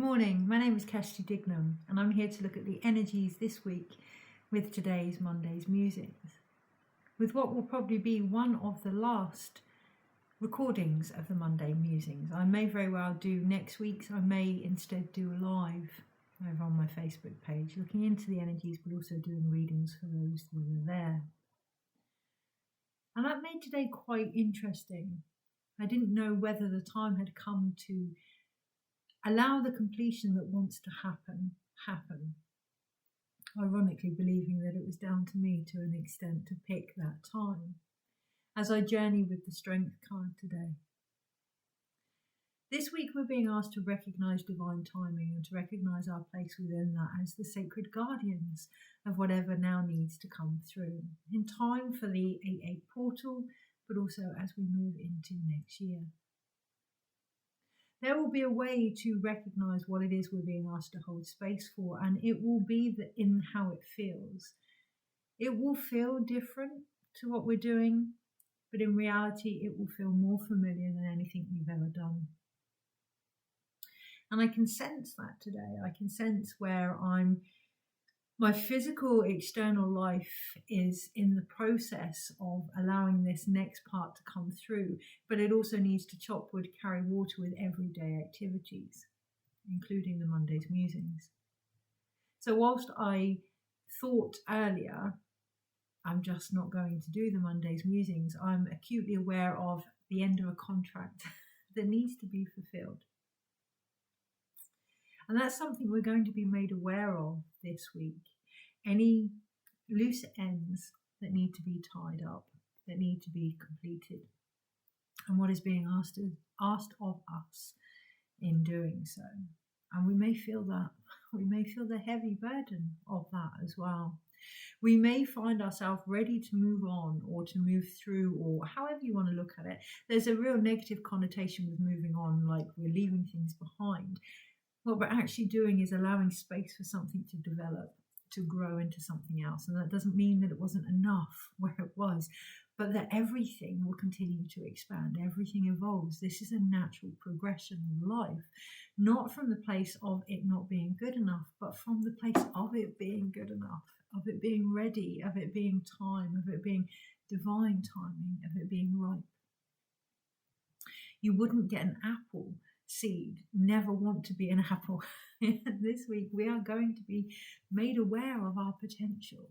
morning, my name is Kirsty Dignam and I'm here to look at the energies this week with today's Monday's Musings, with what will probably be one of the last recordings of the Monday Musings. I may very well do next week's, I may instead do a live over on my Facebook page, looking into the energies but also doing readings for those that are there. And that made today quite interesting. I didn't know whether the time had come to allow the completion that wants to happen, ironically believing that it was down to me to an extent to pick that time, as I journey with the Strength card today. This week we're being asked to recognise divine timing and to recognise our place within that as the sacred guardians of whatever now needs to come through, in time for the 8-8 portal, but also as we move into next year. There will be a way to recognise what it is we're being asked to hold space for, and it will be in how it feels. It will feel different to what we're doing, but in reality it will feel more familiar than anything you've ever done. And I can sense that today. I can sense where my physical external life is in the process of allowing this next part to come through, but it also needs to chop wood, carry water with everyday activities, including the Monday's Musings. So whilst I thought earlier, I'm just not going to do the Monday's Musings, I'm acutely aware of the end of a contract that needs to be fulfilled. And that's something we're going to be made aware of this week. Any loose ends that need to be tied up, that need to be completed, and what is being asked of us in doing so. And we may feel that. We may feel the heavy burden of that as well. We may find ourselves ready to move on or to move through, or however you want to look at it. There's a real negative connotation with moving on, like we're leaving things behind. What we're actually doing is allowing space for something to develop, to grow into something else. And that doesn't mean that it wasn't enough where it was, but that everything will continue to expand. Everything evolves. This is a natural progression of life, not from the place of it not being good enough, but from the place of it being good enough, of it being ready, of it being time, of it being divine timing, of it being ripe. You wouldn't get an apple seed, never want to be an apple. This week we are going to be made aware of our potential,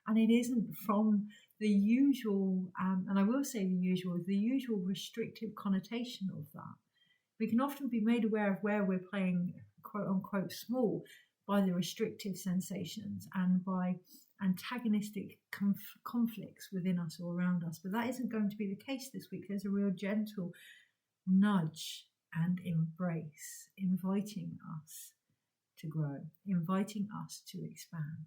and it isn't from the usual and I will say the usual restrictive connotation of that. We can often be made aware of where we're playing quote unquote small by the restrictive sensations and by antagonistic conflicts within us or around us, but that isn't going to be the case this week. There's a real gentle nudge and embrace, inviting us to grow, inviting us to expand,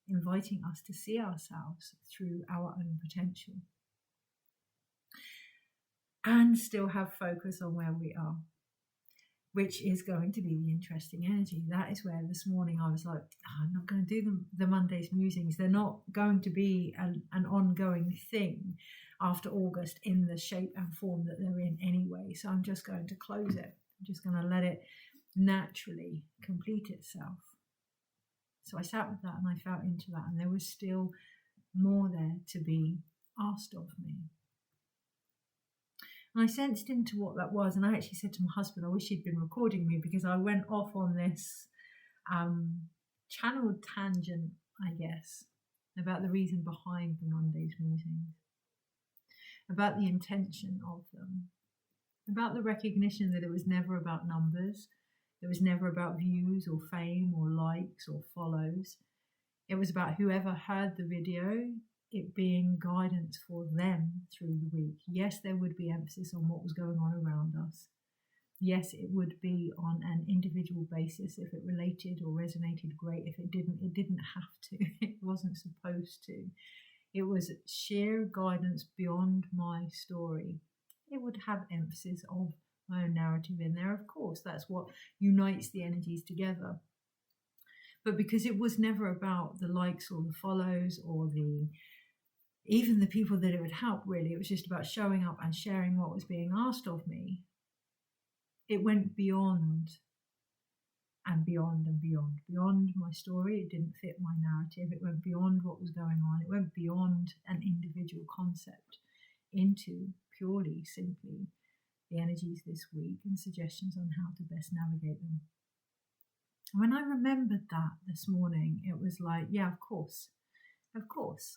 inviting us to see ourselves through our own potential and still have focus on where we are, which is going to be the interesting energy. That is where this morning I was like, I'm not going to do the Monday's Musings. They're not going to be an ongoing thing after August in the shape and form that they're in anyway. So I'm just going to close it. I'm just going to let it naturally complete itself. So I sat with that and I felt into that, and there was still more there to be asked of me. And I sensed into what that was, and I actually said to my husband, I wish he'd been recording me, because I went off on this channeled tangent, I guess, about the reason behind the Monday's Musings, about the intention of them, about the recognition that it was never about numbers, it was never about views or fame or likes or follows. It was about whoever heard the video, it being guidance for them through the week. Yes, there would be emphasis on what was going on around us. Yes, it would be on an individual basis. If it related or resonated, great. If it didn't have to. It wasn't supposed to. It was sheer guidance beyond my story. It would have emphasis of my own narrative in there, of course. That's what unites the energies together. But because it was never about the likes or the follows or even the people that it would help, really, it was just about showing up and sharing what was being asked of me. It went beyond and beyond and beyond. Beyond my story, it didn't fit my narrative. It went beyond what was going on. It went beyond an individual concept into purely, simply the energies this week and suggestions on how to best navigate them. When I remembered that this morning, it was like, yeah, of course,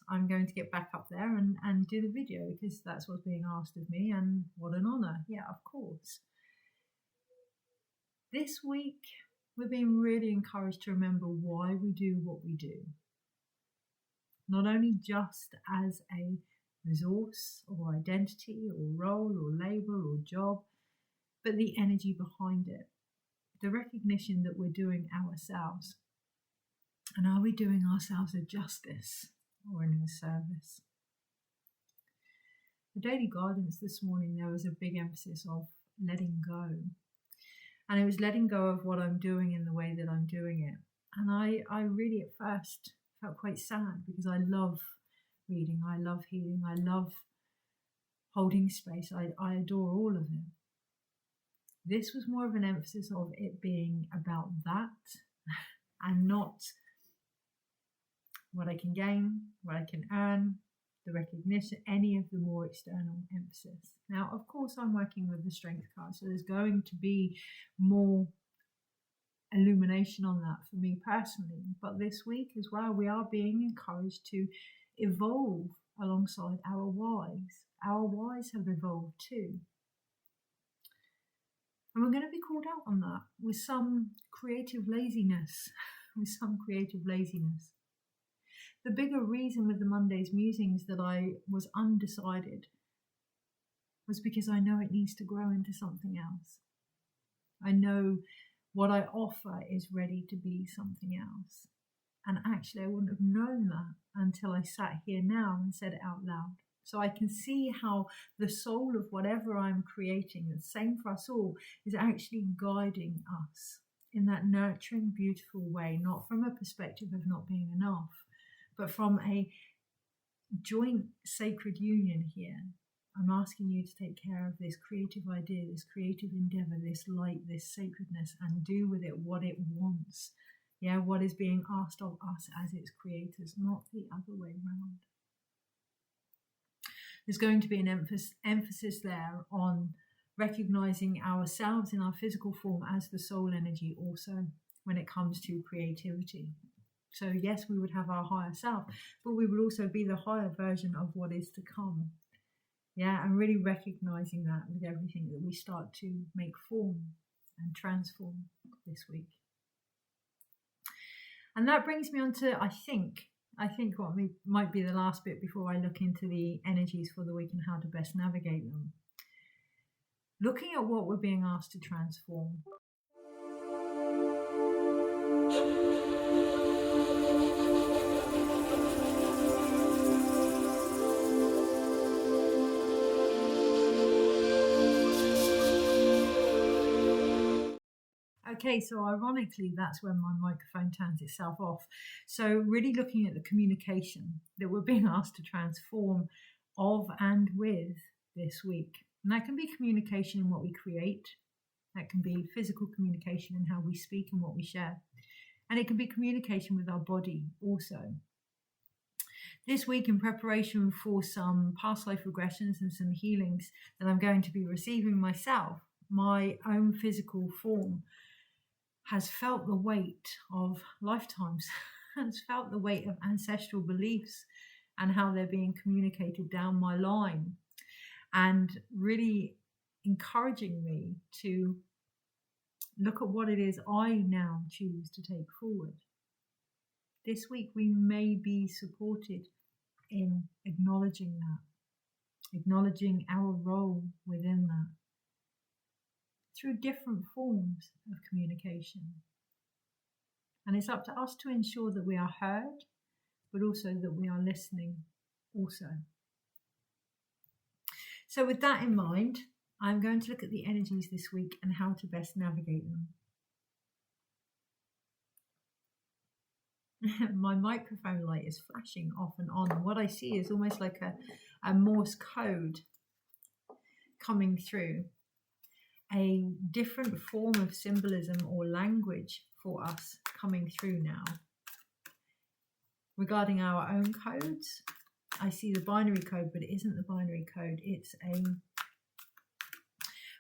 I'm going to get back up there and do the video because that's what's being asked of me, and what an honour. Yeah, of course. This week, we're being really encouraged to remember why we do what we do. Not only just as a resource or identity or role or label or job, but the energy behind it. The recognition that we're doing ourselves. And are we doing ourselves a justice or in a service? The daily guidance this morning, there was a big emphasis of letting go. And it was letting go of what I'm doing in the way that I'm doing it. And I really at first felt quite sad because I love reading, I love healing, I love holding space, I adore all of it. This was more of an emphasis of it being about that and not what I can gain, what I can earn, the recognition, any of the more external emphasis. Now, of course, I'm working with the strength card, so there's going to be more illumination on that for me personally. But this week as well, we are being encouraged to evolve alongside our whys. Our whys have evolved too. And we're going to be called out on that with some creative laziness, The bigger reason with the Monday's musings that I was undecided was because I know it needs to grow into something else. I know what I offer is ready to be something else. And actually, I wouldn't have known that until I sat here now and said it out loud. So I can see how the soul of whatever I'm creating, the same for us all, is actually guiding us in that nurturing, beautiful way, not from a perspective of not being enough, but from a joint sacred union here. I'm asking you to take care of this creative idea, this creative endeavor, this light, this sacredness, and do with it what it wants. Yeah, what is being asked of us as its creators, not the other way around. There's going to be an emphasis there on recognizing ourselves in our physical form as the soul energy also when it comes to creativity. So yes, we would have our higher self, but we will also be the higher version of what is to come. Yeah, and really recognizing that with everything that we start to make form and transform this week. And that brings me on to, I think what might be the last bit before I look into the energies for the week and how to best navigate them. Looking at what we're being asked to transform. Okay, so ironically, that's when my microphone turns itself off. So really looking at the communication that we're being asked to transform of and with this week. And that can be communication in what we create. That can be physical communication in how we speak and what we share. And it can be communication with our body also. This week, in preparation for some past life regressions and some healings that I'm going to be receiving myself, my own physical form has felt the weight of lifetimes, has felt the weight of ancestral beliefs and how they're being communicated down my line, and really encouraging me to look at what it is I now choose to take forward. This week we may be supported in acknowledging that, acknowledging our role within that, through different forms of communication. And it's up to us to ensure that we are heard, but also that we are listening also. So with that in mind, I'm going to look at the energies this week and how to best navigate them. My microphone light is flashing off and on. And what I see is almost like a Morse code coming through. A different form of symbolism or language for us coming through now. Regarding our own codes, I see the binary code, but it isn't the binary code. It's a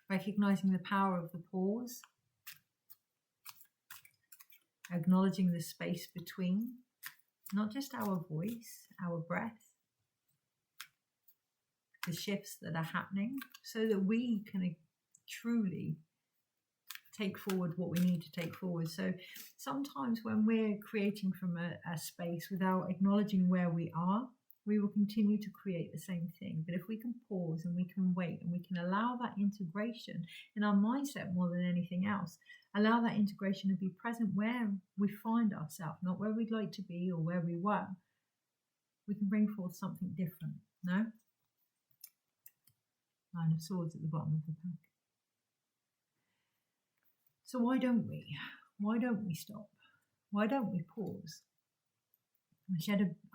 recognizing the power of the pause, acknowledging the space between, not just our voice, our breath, the shifts that are happening, so that we can truly take forward what we need to take forward. So sometimes when we're creating from a space without acknowledging where we are, we will continue to create the same thing. But if we can pause and we can wait and we can allow that integration in our mindset more than anything else, allow that integration to be present where we find ourselves, not where we'd like to be or where we were, we can bring forth something different. No? Nine of Swords at the bottom of the pack. So why don't we? Why don't we stop? Why don't we pause?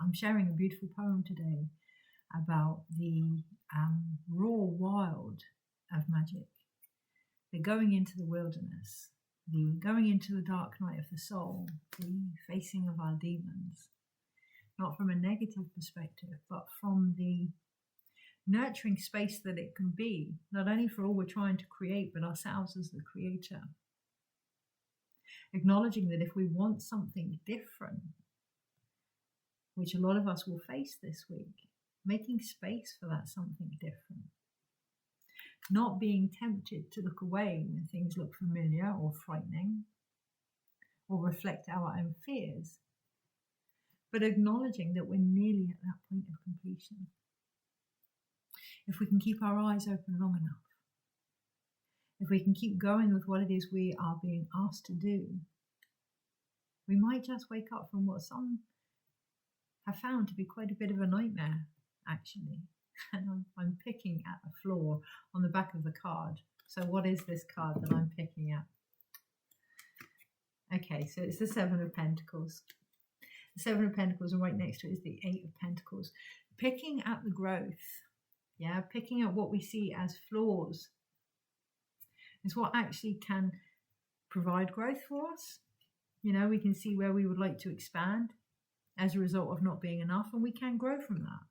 I'm sharing a beautiful poem today about the raw wild of magic, the going into the wilderness, the going into the dark night of the soul, the facing of our demons, not from a negative perspective, but from the nurturing space that it can be, not only for all we're trying to create, but ourselves as the creator. Acknowledging that if we want something different, which a lot of us will face this week, making space for that something different. Not being tempted to look away when things look familiar or frightening, or reflect our own fears, but acknowledging that we're nearly at that point of completion. If we can keep our eyes open long enough, if we can keep going with what it is we are being asked to do, we might just wake up from what some have found to be quite a bit of a nightmare, actually. And I'm picking at the floor on the back of the card. So what is this card that I'm picking at? Okay, so it's the Seven of Pentacles. The Seven of Pentacles, and right next to it is the Eight of Pentacles. Picking at the growth, yeah, picking at what we see as flaws is what actually can provide growth for us. You know, we can see where we would like to expand as a result of not being enough, and we can grow from that.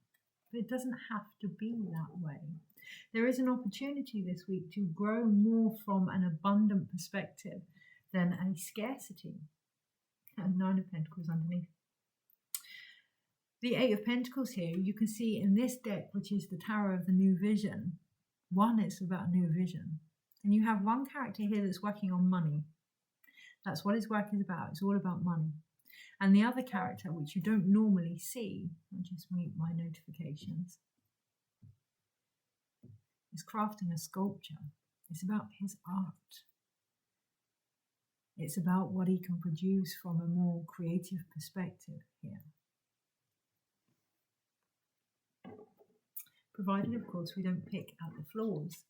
But it doesn't have to be that way. There is an opportunity this week to grow more from an abundant perspective than a scarcity. And Nine of Pentacles underneath. The Eight of Pentacles here, you can see in this deck, which is the Tower of the New Vision. One, it's about a new vision. And you have one character here that's working on money. That's what his work is about. It's all about money. And the other character, which you don't normally see, I'll just mute my notifications, is crafting a sculpture. It's about his art. It's about what he can produce from a more creative perspective here. Provided, of course, we don't pick at the flaws.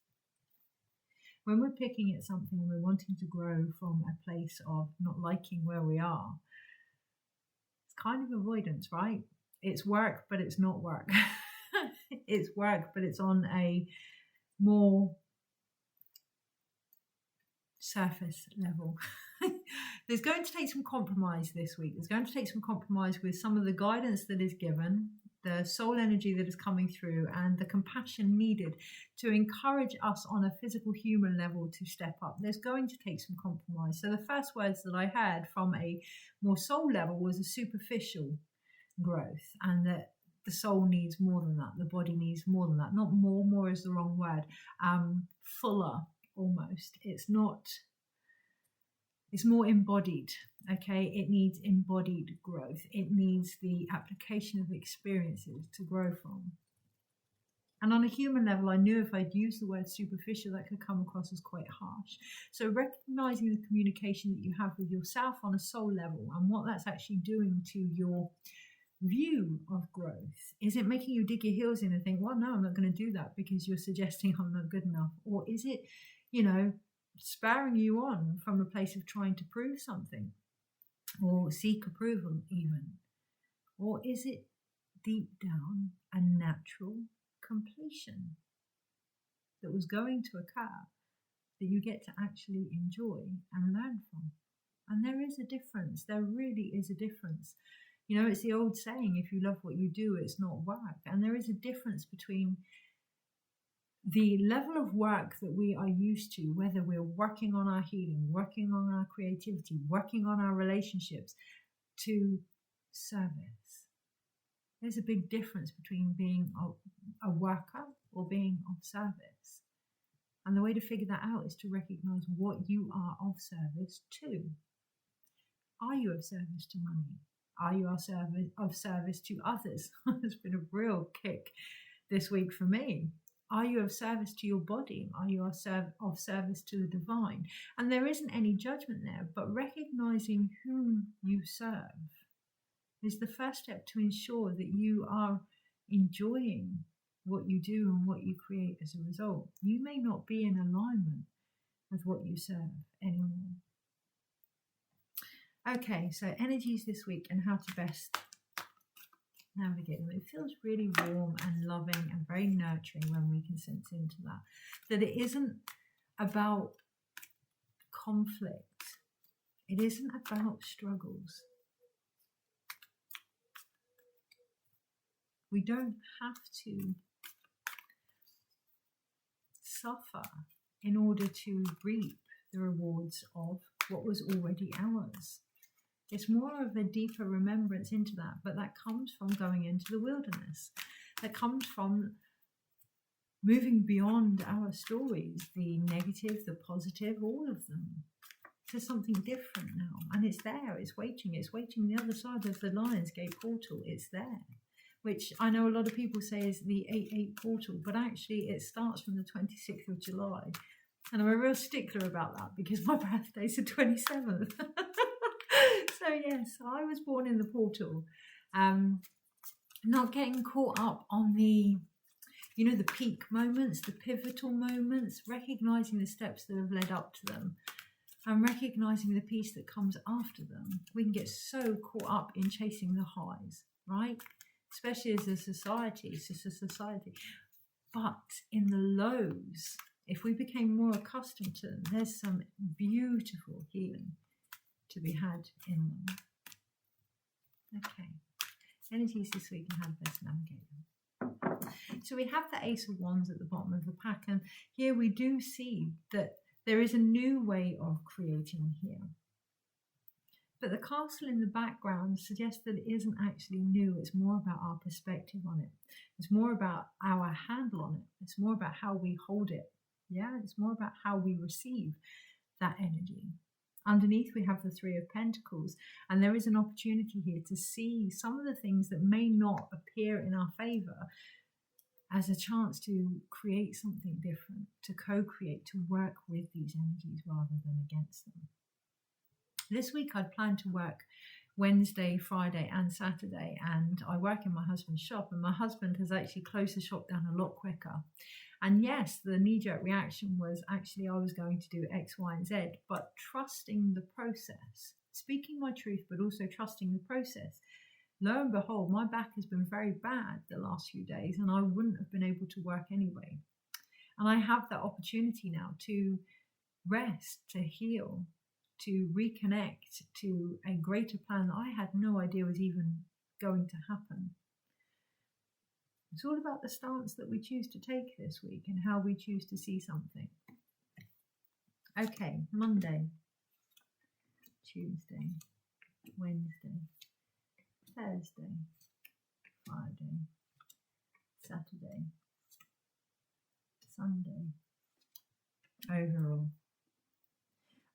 When we're picking at something and we're wanting to grow from a place of not liking where we are, kind of avoidance, right? It's work, but it's not work. It's work, but it's on a more surface level. There's going to take some compromise this week. There's going to take some compromise with some of the guidance that is given, the soul energy that is coming through, and the compassion needed to encourage us on a physical human level to step up. There's going to take some compromise. So the first words that I heard from a more soul level was a superficial growth, and that the soul needs more than that. The body needs more than that. Not more, more is the wrong word. Fuller almost. It's more embodied, okay? It needs embodied growth. It needs the application of experiences to grow from. And on a human level, I knew if I'd use the word superficial, that could come across as quite harsh. So recognizing the communication that you have with yourself on a soul level and what that's actually doing to your view of growth. Is it making you dig your heels in and think, well, no, I'm not going to do that because you're suggesting I'm not good enough? Or is it, spurring you on from a place of trying to prove something or seek approval even? Or is it deep down a natural completion that was going to occur that you get to actually enjoy and learn from? And there is a difference. There really is a difference. You know, it's the old saying, if you love what you do, it's not work. And there is a difference between the level of work that we are used to, whether we're working on our healing, working on our creativity, working on our relationships, to service. There's a big difference between being a worker or being of service. And the way to figure that out is to recognize what you are of service to. Are you of service to money? Are you of service to others? It's been a real kick this week for me. Are you of service to your body? Are you of service to the divine? And there isn't any judgment there, but recognizing whom you serve is the first step to ensure that you are enjoying what you do and what you create as a result. You may not be in alignment with what you serve anymore. Okay, so energies this week and how to best navigate them. It feels really warm and loving and very nurturing when we can sense into that. That it isn't about conflict. It isn't about struggles. We don't have to suffer in order to reap the rewards of what was already ours. It's more of a deeper remembrance into that, but that comes from going into the wilderness. That comes from moving beyond our stories, the negative, the positive, all of them, to something different now. And it's there, it's waiting the other side of the Lionsgate portal. It's there, which I know a lot of people say is the 8/8 portal, but actually it starts from the 26th of July. And I'm a real stickler about that because my birthday's the 27th. So yes, I was born in the portal. Not getting caught up on the, the peak moments, the pivotal moments, recognizing the steps that have led up to them and recognizing the piece that comes after them. We can get so caught up in chasing the highs, right? Especially as a society, it's just a society. But in the lows, if we became more accustomed to them, there's some beautiful healing to be had in them. Okay, energies this week and how to best navigate them. So we have the Ace of Wands at the bottom of the pack, and here we do see that there is a new way of creating here. But the castle in the background suggests that it isn't actually new. It's more about our perspective on it. It's more about our handle on it. It's more about how we hold it. Yeah, it's more about how we receive that energy. Underneath, we have the Three of Pentacles, and there is an opportunity here to see some of the things that may not appear in our favor as a chance to create something different, to co-create, to work with these energies rather than against them. This week, I'd planned to work Wednesday, Friday, and Saturday, and I work in my husband's shop, and my husband has actually closed the shop down a lot quicker. And yes, the knee-jerk reaction was actually I was going to do X, Y, and Z, but trusting the process, speaking my truth, but also trusting the process. Lo and behold, my back has been very bad the last few days, and I wouldn't have been able to work anyway. And I have that opportunity now to rest, to heal, to reconnect to a greater plan that I had no idea was even going to happen. It's all about the stance that we choose to take this week and how we choose to see something. Okay, Monday, Tuesday, Wednesday, Thursday, Friday, Saturday, Sunday.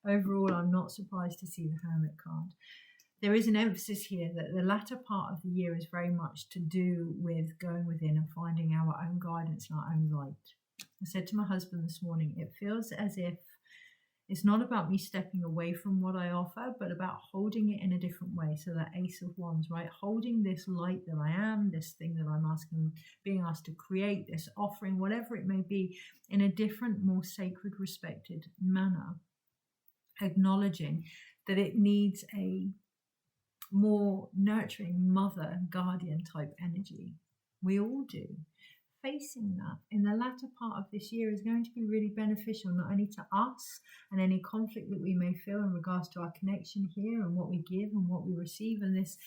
Overall, I'm not surprised to see the Hermit card. There is an emphasis here that the latter part of the year is very much to do with going within and finding our own guidance and our own light. I said to my husband this morning, it feels as if it's not about me stepping away from what I offer, but about holding it in a different way. So that Ace of Wands, right? Holding this light that I am, this thing that I'm being asked to create, this offering, whatever it may be, in a different, more sacred, respected manner. Acknowledging that it needs a more nurturing mother guardian type energy. We all do. facing that in the latter part of this year is going to be really beneficial, not only to us and any conflict that we may feel in regards to our connection here and what we give and what we receive, and this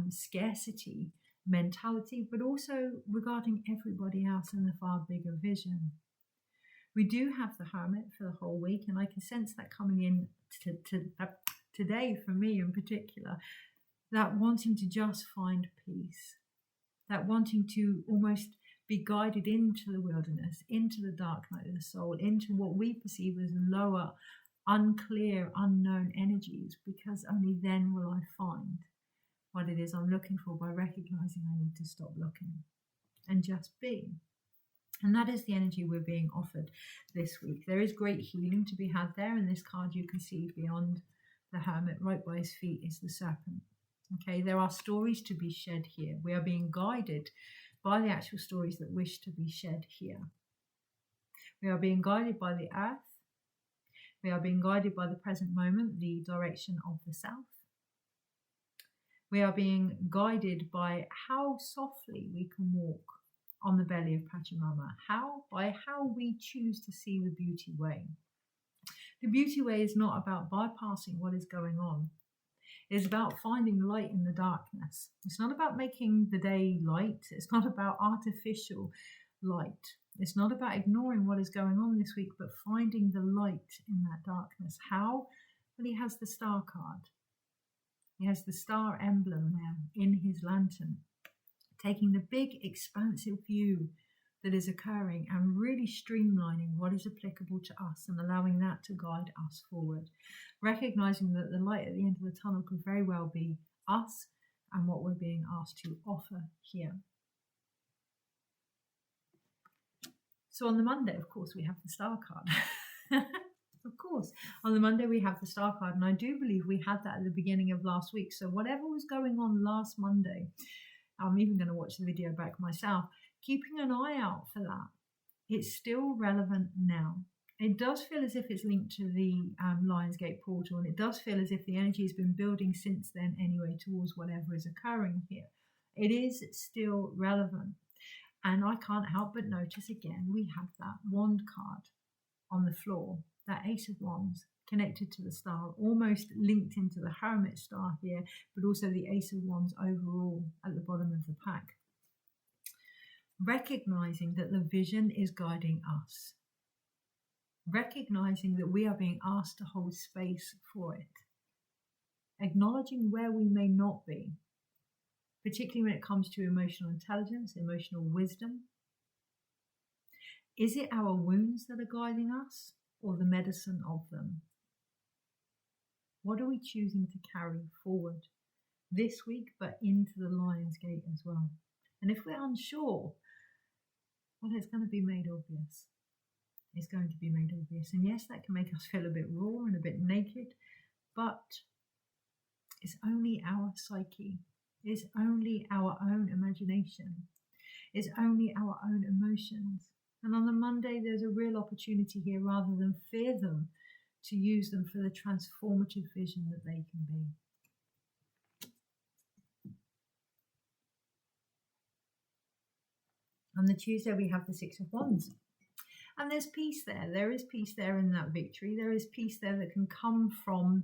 scarcity mentality, but also regarding everybody else in the far bigger vision. We do have the Hermit for the whole week, and I can sense that coming in today for me in particular, that wanting to just find peace, that wanting to almost be guided into the wilderness, into the dark night of the soul, into what we perceive as lower, unclear, unknown energies, because only then will I find what it is I'm looking for, by recognizing I need to stop looking and just be. And that is the energy we're being offered this week. There is great healing to be had there. In this card, you can see beyond the Hermit, right by his feet, is the serpent. Okay, there are stories to be shed here. We are being guided by the actual stories that wish to be shed here. We are being guided by the earth. We are being guided by the present moment, the direction of the south. We are being guided by how softly we can walk on the belly of Pachamama. By how we choose to see the beauty way. The beauty way is not about bypassing what is going on. It is about finding light in the darkness. It's not about making the day light. It's not about artificial light. It's not about ignoring what is going on this week, but finding the light in that darkness. How? Well, he has the star card. He has the star emblem there in his lantern, taking the big expansive view that is occurring and really streamlining what is applicable to us and allowing that to guide us forward. Recognizing that the light at the end of the tunnel could very well be us and what we're being asked to offer here. So on the Monday, of course, we have the star card. Of course, on the Monday we have the star card, and I do believe we had that at the beginning of last week. So whatever was going on last Monday, I'm even going to watch the video back myself, keeping an eye out for that. It's still relevant now. It does feel as if it's linked to the Lionsgate portal, and it does feel as if the energy has been building since then anyway towards whatever is occurring here. It is still relevant. And I can't help but notice again, we have that wand card on the floor, that Ace of Wands connected to the star, almost linked into the Hermit star here, but also the Ace of Wands overall at the bottom of the pack. Recognizing that the vision is guiding us. Recognizing that we are being asked to hold space for it. Acknowledging where we may not be, particularly when it comes to emotional intelligence, emotional wisdom. Is it our wounds that are guiding us, or the medicine of them? What are we choosing to carry forward this week, but into the Lion's Gate as well? And if we're unsure, well, it's going to be made obvious. It's going to be made obvious. And yes, that can make us feel a bit raw and a bit naked, but it's only our psyche. It's only our own imagination. It's only our own emotions. And on the Monday, there's a real opportunity here, rather than fear them, to use them for the transformative vision that they can be. On the Tuesday, we have the Six of Wands. And there's peace there. There is peace there in that victory. There is peace there that can come from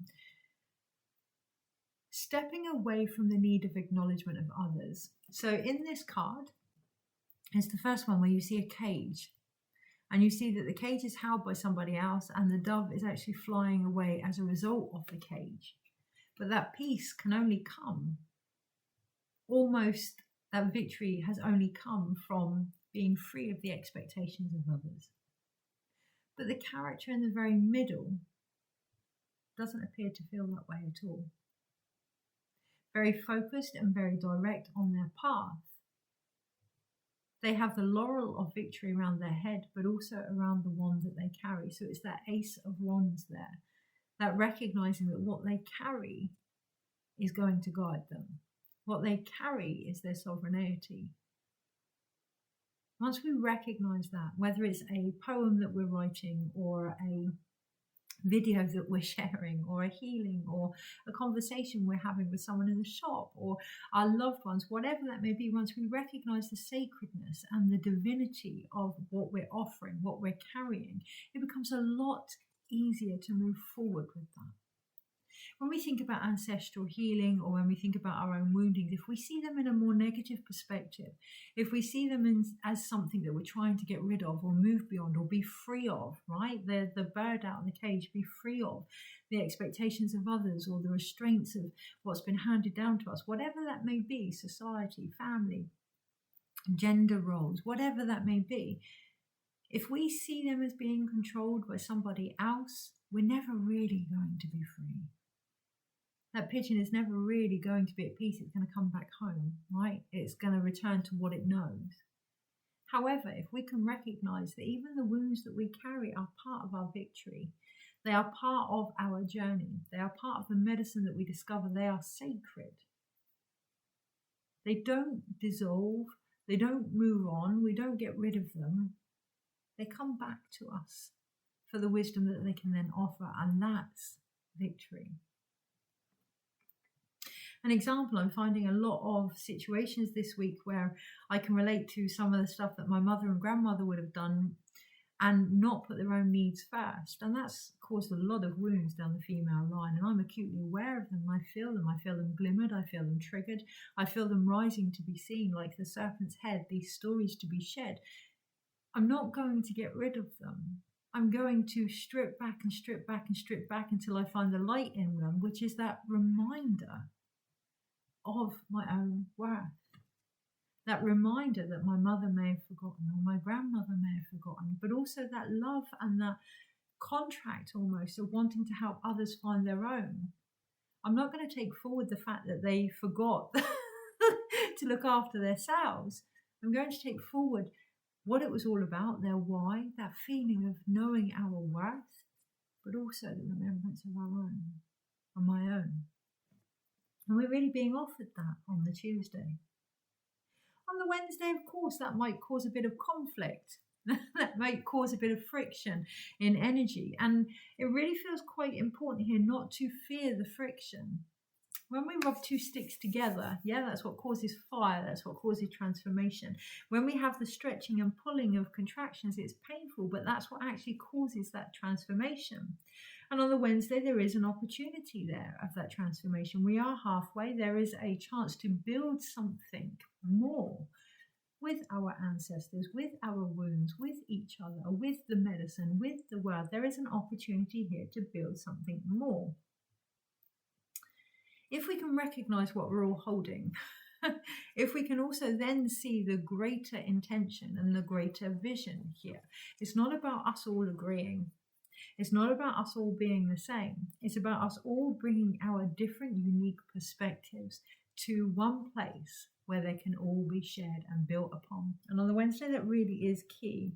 stepping away from the need of acknowledgement of others. So in this card, it's the first one where you see a cage. And you see that the cage is held by somebody else, and the dove is actually flying away as a result of the cage. But that peace can only come, that victory has only come from being free of the expectations of others. But the character in the very middle doesn't appear to feel that way at all. Very focused and very direct on their path. They have the laurel of victory around their head, but also around the wand that they carry. So it's that Ace of Wands there, that recognizing that what they carry is going to guide them. What they carry is their sovereignty. Once we recognize that, whether it's a poem that we're writing or a video that we're sharing, or a healing, or a conversation we're having with someone in the shop, or our loved ones, whatever that may be, once we recognize the sacredness and the divinity of what we're offering, what we're carrying, it becomes a lot easier to move forward with that. When we think about ancestral healing, or when we think about our own woundings, if we see them in a more negative perspective, if we see them as something that we're trying to get rid of or move beyond or be free of, right? The bird out in the cage, be free of the expectations of others or the restraints of what's been handed down to us, whatever that may be, society, family, gender roles, whatever that may be. If we see them as being controlled by somebody else, we're never really going to be free. That pigeon is never really going to be at peace. It's going to come back home, right? It's going to return to what it knows. However, if we can recognize that even the wounds that we carry are part of our victory, they are part of our journey, they are part of the medicine that we discover, they are sacred. They don't dissolve, they don't move on, we don't get rid of them. They come back to us for the wisdom that they can then offer, and that's victory. An example, I'm finding a lot of situations this week where I can relate to some of the stuff that my mother and grandmother would have done and not put their own needs first. And that's caused a lot of wounds down the female line. And I'm acutely aware of them. I feel them glimmered. I feel them triggered. I feel them rising to be seen like the serpent's head, these stories to be shed. I'm not going to get rid of them. I'm going to strip back and strip back and strip back until I find the light in them, which is that reminder of my own worth. That reminder that my mother may have forgotten, or my grandmother may have forgotten, but also that love and that contract almost of wanting to help others find their own. I'm not going to take forward the fact that they forgot to look after themselves. I'm going to take forward what it was all about, their why, that feeling of knowing our worth, but also the remembrance of our own, and my own. And we're really being offered that on the Tuesday. On the Wednesday, of course, that might cause a bit of conflict. That might cause a bit of friction in energy. And it really feels quite important here not to fear the friction. When we rub two sticks together, that's what causes fire, that's what causes transformation. When we have the stretching and pulling of contractions, it's painful, but that's what actually causes that transformation. And on the Wednesday, there is an opportunity there of that transformation. We are halfway. There is a chance to build something more with our ancestors, with our wounds, with each other, with the medicine, with the world. There is an opportunity here to build something more. If we can recognize what we're all holding, if we can also then see the greater intention and the greater vision here, it's not about us all agreeing. It's not about us all being the same. It's about us all bringing our different, unique perspectives to one place where they can all be shared and built upon. And on the Wednesday, that really is key.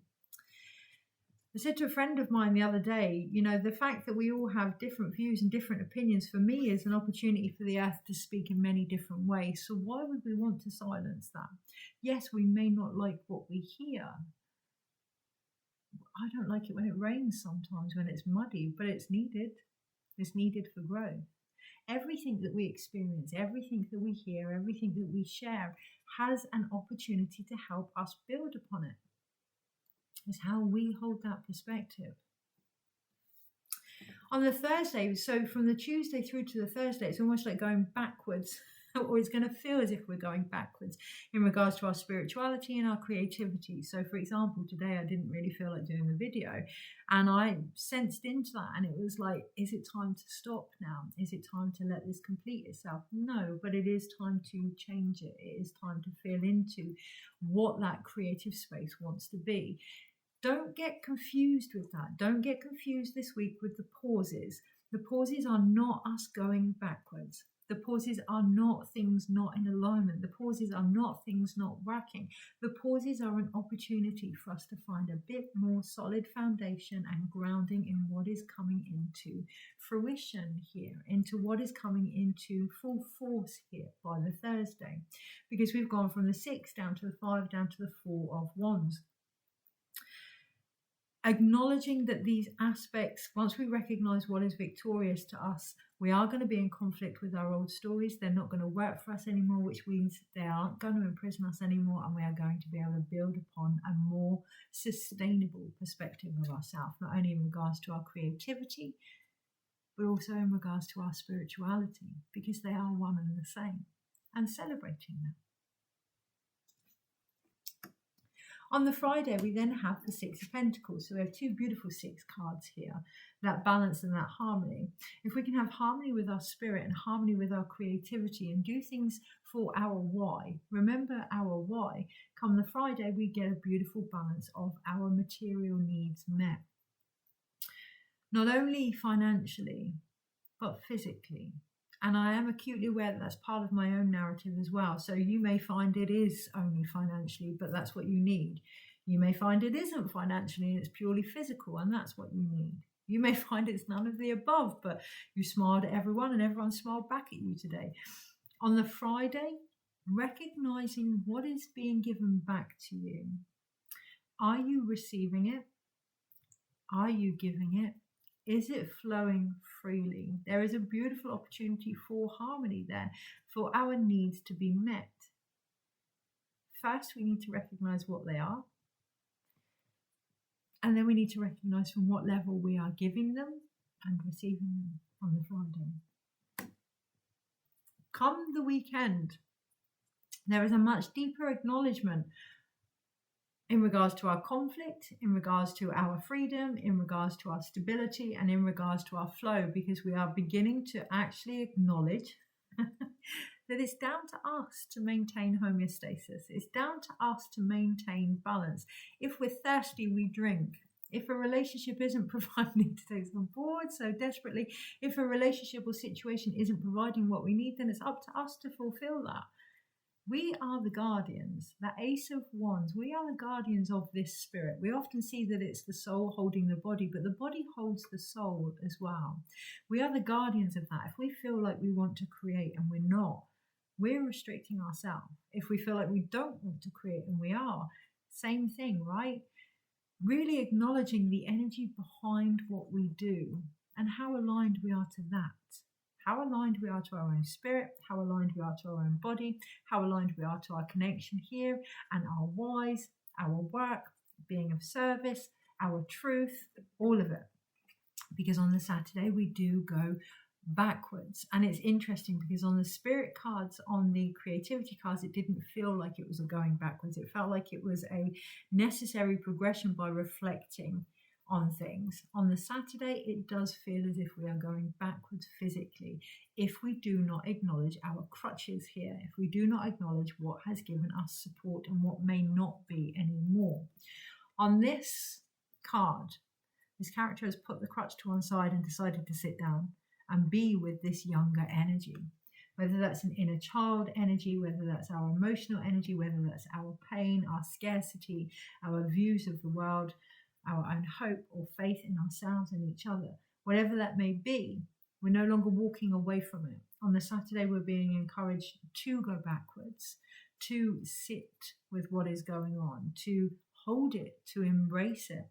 I said to a friend of mine the other day, the fact that we all have different views and different opinions for me is an opportunity for the earth to speak in many different ways. So why would we want to silence that? Yes, we may not like what we hear. I don't like it when it rains sometimes, when it's muddy, but it's needed. It's needed for growth. Everything that we experience, everything that we hear, everything that we share has an opportunity to help us build upon it. It's how we hold that perspective. On the Thursday, so from the Tuesday through to the Thursday, it's almost like going backwards, or it's going to feel as if we're going backwards in regards to our spirituality and our creativity. So, for example, today I didn't really feel like doing the video, and I sensed into that, and it was like, is it time to stop now? Is it time to let this complete itself? No, but it is time to change it. It is time to feel into what that creative space wants to be. Don't get confused with that. Don't get confused this week with the pauses. The pauses are not us going backwards. The pauses are not things not in alignment. The pauses are not things not working. The pauses are an opportunity for us to find a bit more solid foundation and grounding in what is coming into fruition here, into what is coming into full force here by the Thursday. Because we've gone from the 6 down to the 5 down to the 4 of Wands. Acknowledging that these aspects, once we recognize what is victorious to us, we are going to be in conflict with our old stories. They're not going to work for us anymore, which means they aren't going to imprison us anymore, and we are going to be able to build upon a more sustainable perspective of ourselves, not only in regards to our creativity, but also in regards to our spirituality, because they are one and the same, and celebrating them. On the Friday, we then have the Six of Pentacles. So we have two beautiful six cards here, that balance and that harmony. If we can have harmony with our spirit and harmony with our creativity and do things for our why, remember our why, come the Friday, we get a beautiful balance of our material needs met. Not only financially, but physically. And I am acutely aware that that's part of my own narrative as well. So you may find it is only financially, but that's what you need. You may find it isn't financially and it's purely physical, and that's what you need. You may find it's none of the above, but you smiled at everyone and everyone smiled back at you today. On the Friday, recognizing what is being given back to you. Are you receiving it? Are you giving it? Is it flowing freely? There is a beautiful opportunity for harmony there, for our needs to be met. First, we need to recognize what they are. And then we need to recognize from what level we are giving them and receiving them on the Friday. Come the weekend, there is a much deeper acknowledgement in regards to our conflict, in regards to our freedom, in regards to our stability, and in regards to our flow, because we are beginning to actually acknowledge that it's down to us to maintain homeostasis. It's down to us to maintain balance. If we're thirsty, we drink. If a relationship isn't providing to take us on board so desperately, if a relationship or situation isn't providing what we need, then it's up to us to fulfill that. We are the guardians, the Ace of Wands. We are the guardians of this spirit. We often see that it's the soul holding the body, but the body holds the soul as well. We are the guardians of that. If we feel like we want to create and we're not, we're restricting ourselves. If we feel like we don't want to create and we are, same thing, right? Really acknowledging the energy behind what we do and how aligned we are to that. How aligned we are to our own spirit, how aligned we are to our own body, how aligned we are to our connection here and our whys, our work, being of service, our truth, all of it. Because on the Saturday we do go backwards. And it's interesting because on the spirit cards, on the creativity cards, it didn't feel like it was a going backwards. It felt like it was a necessary progression by reflecting on things. On the Saturday, it does feel as if we are going backwards physically if we do not acknowledge our crutches here, if we do not acknowledge what has given us support and what may not be anymore. On this card, this character has put the crutch to one side and decided to sit down and be with this younger energy. Whether that's an inner child energy, whether that's our emotional energy, whether that's our pain, our scarcity, our views of the world, our own hope or faith in ourselves and each other, whatever that may be, we're no longer walking away from it. On the Saturday, we're being encouraged to go backwards, to sit with what is going on, to hold it, to embrace it.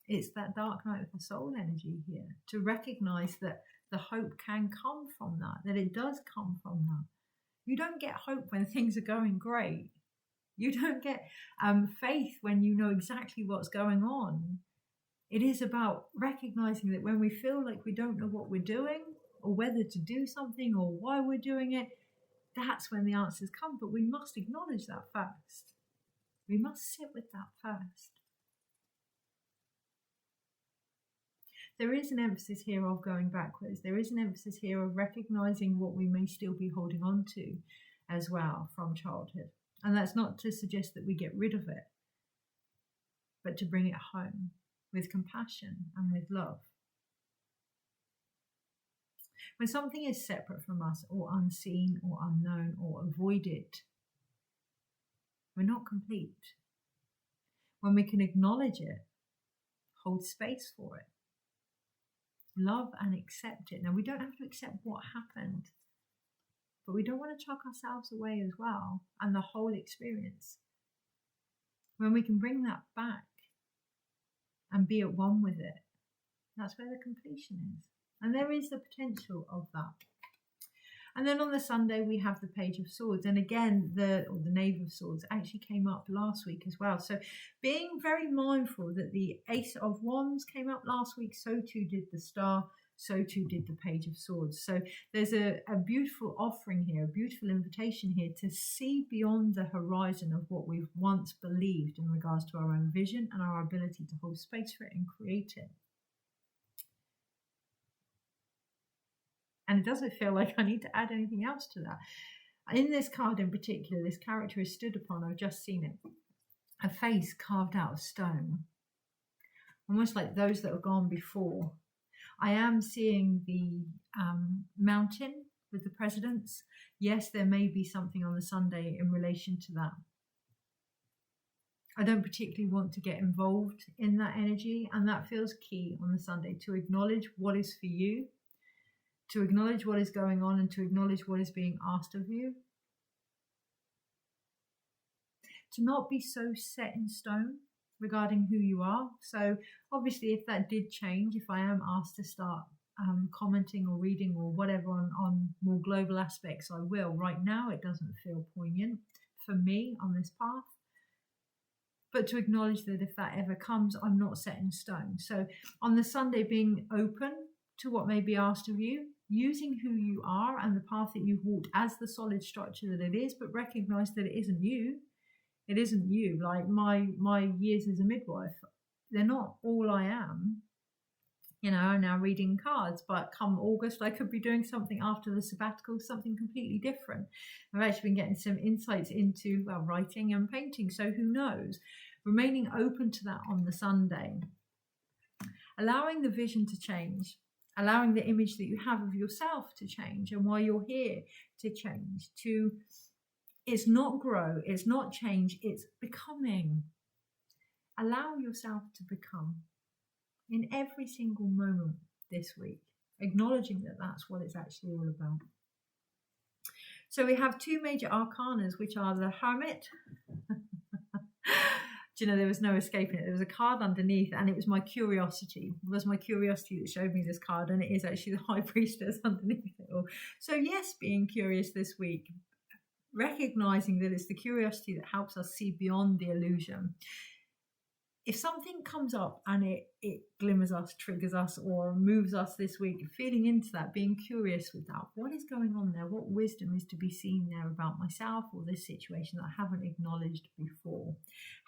It's that dark night of the soul energy here, to recognize that the hope can come from that it does come from that. You don't get hope when things are going great. You don't get faith when you know exactly what's going on. It is about recognizing that when we feel like we don't know what we're doing or whether to do something or why we're doing it, that's when the answers come. But we must acknowledge that first. We must sit with that first. There is an emphasis here of going backwards. There is an emphasis here of recognizing what we may still be holding on to as well from childhood. And that's not to suggest that we get rid of it, but to bring it home with compassion and with love. When something is separate from us or unseen or unknown or avoided, we're not complete. When we can acknowledge it, hold space for it, love and accept it. Now, we don't have to accept what happened, but we don't want to chuck ourselves away as well and the whole experience. when we can bring that back and be at one with it, that's where the completion is. And there is the potential of that. And then on the Sunday, we have the Page of Swords. And again, the Knave of Swords actually came up last week as well. So being very mindful that the Ace of Wands came up last week, so too did the Star, so too did the Page of Swords. So there's a beautiful offering here, a beautiful invitation here to see beyond the horizon of what we've once believed in regards to our own vision and our ability to hold space for it and create it. And it doesn't feel like I need to add anything else to that. In this card in particular, this character is stood upon, I've just seen it, a face carved out of stone, almost like those that have gone before. I am seeing the mountain with the presidents. Yes, there may be something on the Sunday in relation to that. I don't particularly want to get involved in that energy, and that feels key on the Sunday, to acknowledge what is for you, to acknowledge what is going on, and to acknowledge what is being asked of you. To not be so set in stone regarding who you are. So obviously, if that did change, if I am asked to start commenting or reading or whatever on more global aspects, I will. Right now, it doesn't feel poignant for me on this path. But to acknowledge that if that ever comes, I'm not set in stone. So on the Sunday, being open to what may be asked of you, using who you are and the path that you've walked as the solid structure that it is, but recognize that it isn't you. It isn't you. Like my years as a midwife, they're not all I am. You know, I'm now reading cards, but come August, I could be doing something after the sabbatical, something completely different. I've actually been getting some insights into writing and painting, so who knows? Remaining open to that on the Sunday. Allowing the vision to change. Allowing the image that you have of yourself to change and why you're here to change. It's not grow, it's not change, it's becoming. Allow yourself to become in every single moment this week, acknowledging that that's what it's actually all about. So we have two major arcanas, which are the Hermit. Do you know, there was no escaping it. There was a card underneath, and it was my curiosity. It was my curiosity that showed me this card, and it is actually the High Priestess underneath it all. So yes, being curious this week, recognizing that it's the curiosity that helps us see beyond the illusion. If something comes up and it glimmers us, triggers us, or moves us this week, feeling into that, being curious with that, what is going on there? What wisdom is to be seen there about myself or this situation that I haven't acknowledged before?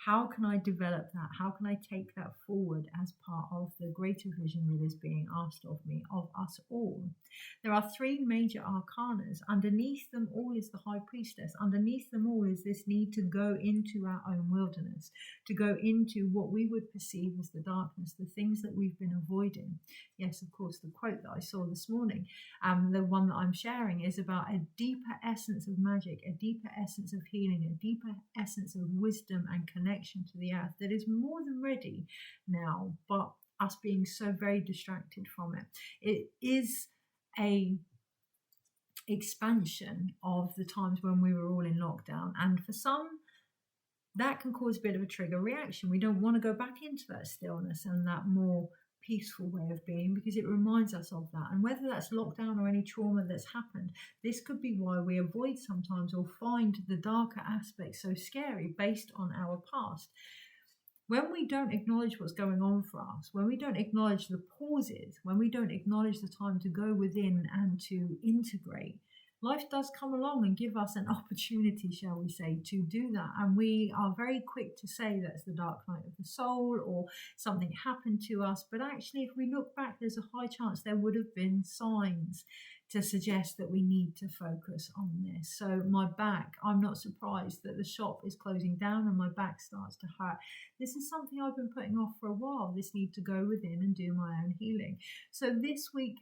How can I develop that? How can I take that forward as part of the greater vision that is being asked of me, of us all? There are three major arcanas. Underneath them all is the High Priestess. Underneath them all is this need to go into our own wilderness, to go into what we would perceive as the darkness, the things that we've been avoiding. Yes, of course, the quote that I saw this morning, the one that I'm sharing, is about a deeper essence of magic, a deeper essence of healing, a deeper essence of wisdom and connection to the earth that is more than ready now, but us being so very distracted from it. It is a expansion of the times when we were all in lockdown, and for some that can cause a bit of a trigger reaction. We don't want to go back into that stillness and that more peaceful way of being, because it reminds us of that. And whether that's lockdown or any trauma that's happened, this could be why we avoid sometimes or find the darker aspects so scary based on our past. When we don't acknowledge what's going on for us, when we don't acknowledge the pauses, when we don't acknowledge the time to go within and to integrate, life does come along and give us an opportunity, shall we say, to do that. And we are very quick to say that's the dark night of the soul or something happened to us. But actually, if we look back, there's a high chance there would have been signs to suggest that we need to focus on this. So my back, I'm not surprised that the shop is closing down and my back starts to hurt. This is something I've been putting off for a while, this need to go within and do my own healing. So this week,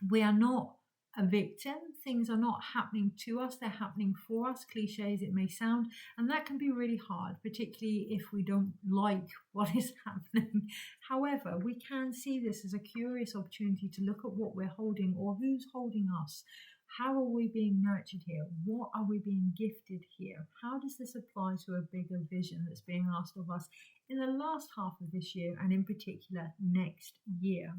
we are not a victim. Things are not happening to us, they're happening for us, cliche as it may sound, and that can be really hard, particularly if we don't like what is happening. However, we can see this as a curious opportunity to look at what we're holding or who's holding us How are we being nurtured here? What are we being gifted here? How does this apply to a bigger vision that's being asked of us in the last half of this year, and in particular next year?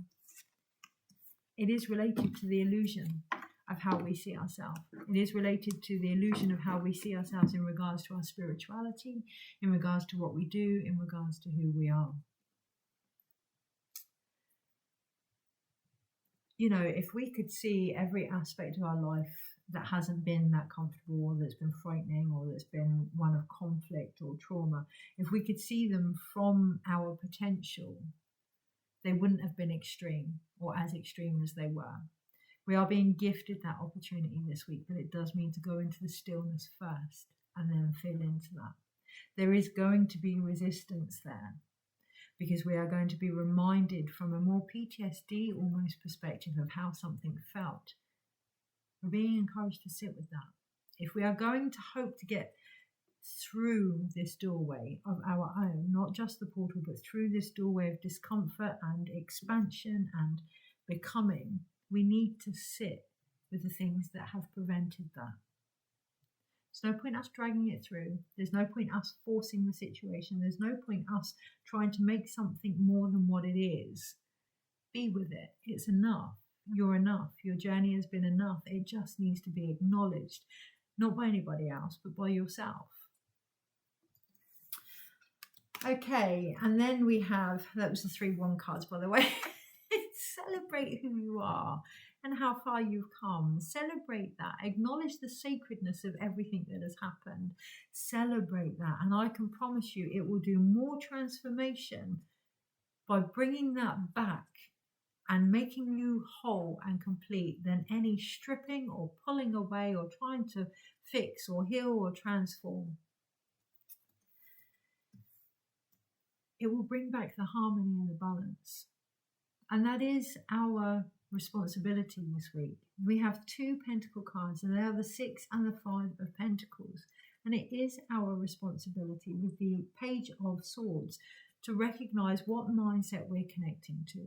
It is related to the illusion of how we see ourselves. It is related to the illusion of how we see ourselves in regards to our spirituality, in regards to what we do, in regards to who we are. You know, if we could see every aspect of our life that hasn't been that comfortable, or that's been frightening, or that's been one of conflict or trauma, if we could see them from our potential, they wouldn't have been extreme or as extreme as they were. We are being gifted that opportunity this week, but it does mean to go into the stillness first and then feel into that. There is going to be resistance there, because we are going to be reminded from a more PTSD almost perspective of how something felt. We're being encouraged to sit with that. If we are going to hope to get through this doorway of our own, not just the portal, but through this doorway of discomfort and expansion and becoming, we need to sit with the things that have prevented that. There's no point us dragging it through. There's no point us forcing the situation. There's no point us trying to make something more than what it is. Be with it. It's enough. You're enough. Your journey has been enough. It just needs to be acknowledged, not by anybody else, but by yourself. Okay, and then we have, that was the 3-1 cards, by the way. Celebrate who you are and how far you've come. Celebrate that. Acknowledge the sacredness of everything that has happened. Celebrate that. And I can promise you it will do more transformation by bringing that back and making you whole and complete than any stripping or pulling away or trying to fix or heal or transform. It will bring back the harmony and the balance. And that is our responsibility this week. We have 2 Pentacle cards, and they are the 6 and the 5 of Pentacles. And it is our responsibility with the Page of Swords to recognize what mindset we're connecting to.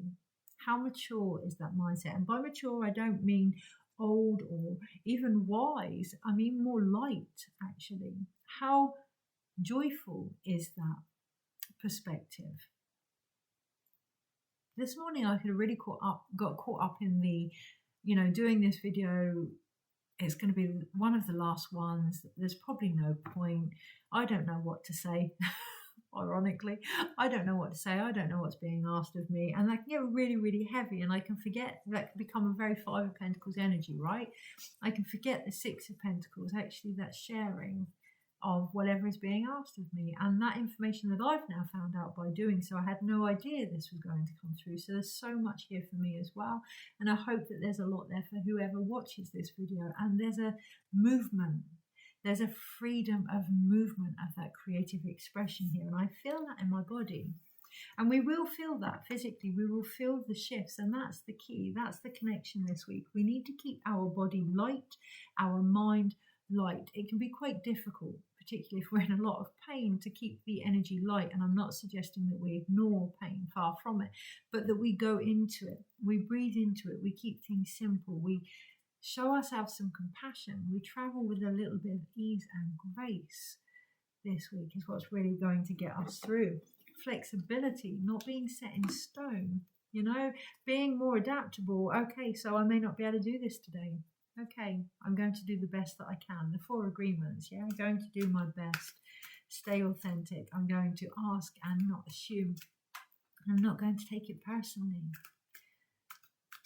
How mature is that mindset? And by mature, I don't mean old or even wise. I mean more light, actually. How joyful is that perspective? This morning I could have really got caught up in the, doing this video, it's going to be one of the last ones. There's probably no point. I don't know what to say. Ironically, I don't know what to say. I don't know what's being asked of me. And that can get really, really heavy. And I can forget, that can become a very 5 of Pentacles energy, right? I can forget the 6 of Pentacles. Actually, that's sharing of whatever is being asked of me, and that information that I've now found out by doing so. I had no idea this was going to come through, so there's so much here for me as well, and I hope that there's a lot there for whoever watches this video. And there's a movement, there's a freedom of movement, of that creative expression here, and I feel that in my body. And we will feel that physically, we will feel the shifts, and that's the key, that's the connection this week. We need to keep our body light, our mind light. It can be quite difficult, particularly if we're in a lot of pain, to keep the energy light. And I'm not suggesting that we ignore pain, far from it, but that we go into it, we breathe into it, we keep things simple, we show ourselves some compassion, we travel with a little bit of ease and grace. This week is what's really going to get us through. Flexibility, not being set in stone, being more adaptable. Okay, so I may not be able to do this today. Okay, I'm going to do the best that I can. The 4 agreements, I'm going to do my best. Stay authentic. I'm going to ask and not assume. I'm not going to take it personally.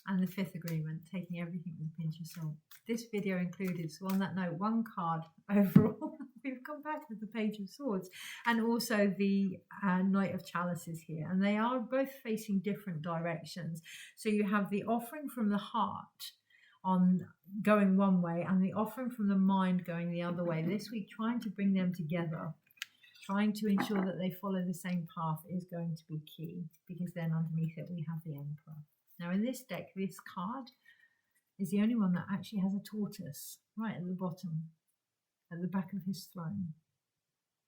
And the 5th agreement, taking everything with a pinch of salt. This video included, so on that note, 1 card overall. We've come back with the Page of Swords, and also the Knight of Chalices here. And they are both facing different directions. So you have the offering from the heart on going one way, and the offering from the mind going the other way. This week, trying to bring them together, trying to ensure that they follow the same path is going to be key, because then underneath it we have the Emperor. Now in this deck, this card is the only one that actually has a tortoise right at the bottom, at the back of his throne.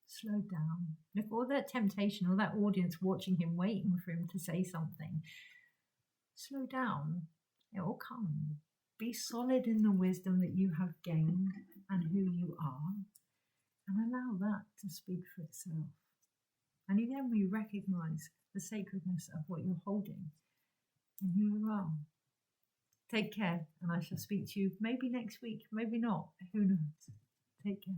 Slow down. Look, all that temptation, all that audience watching him, waiting for him to say something. Slow down. It will come. Be solid in the wisdom that you have gained and who you are, and allow that to speak for itself. And again, we recognize the sacredness of what you're holding and who you are. Take care, and I shall speak to you maybe next week, maybe not. Who knows? Take care.